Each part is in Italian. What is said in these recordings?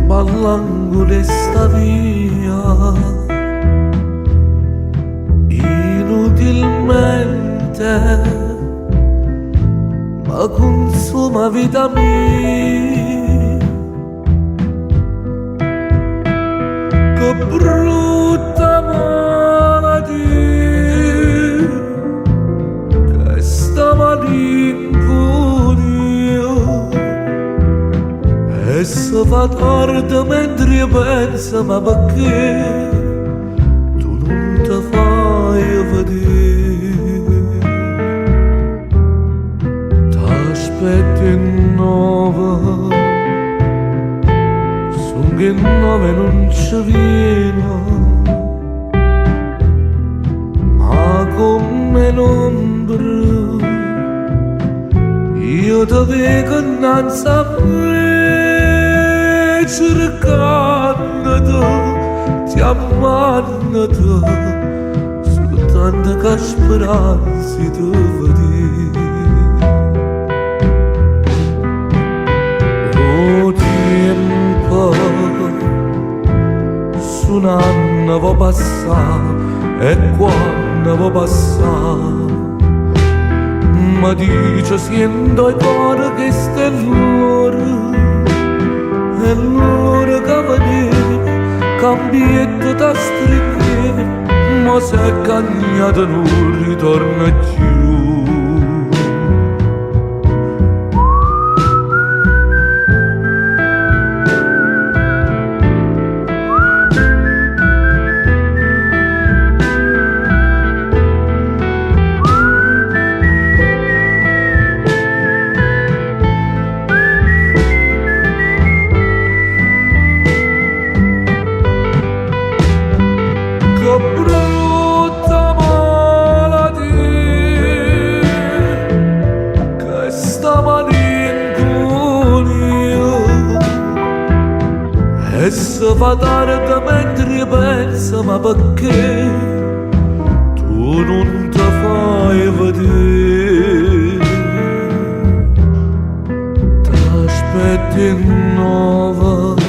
all'angolo sta via inutilmente, ma consuma vita mia. Che brutta malattia, che sta malinconia, e se fa tardi mentre pensa, ma perché tu non ti fai vedere? T'aspetti in nove, son che in nove non ci viene, ma come l'ombra io ti vedo innanzi a me, cercando ti amando soltanto che speranza ti vedi. Oh tempo, su un anno va passare e quando va passare mi dice sento il cuore che sta l'ora. E l'ora che vedi cambietto da stringere, ma se è cagnato non ritorna più. E se fa tardi mentre pensa, ma perché tu non ti fai vedere? T'aspetti in nove,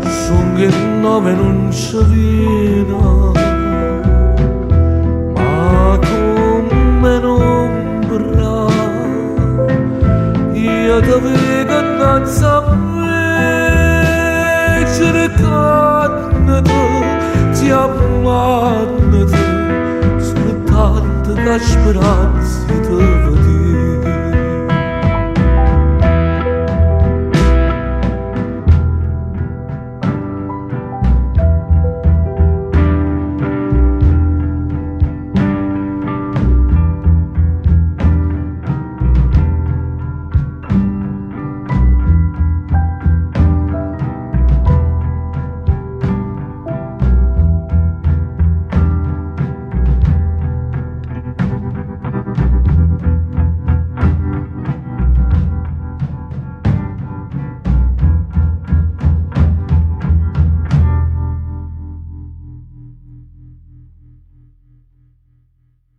son che in nove non ci viene, ma come l'ombra io ti vedo innanzi a me, cercando ti amando soltanto che speranza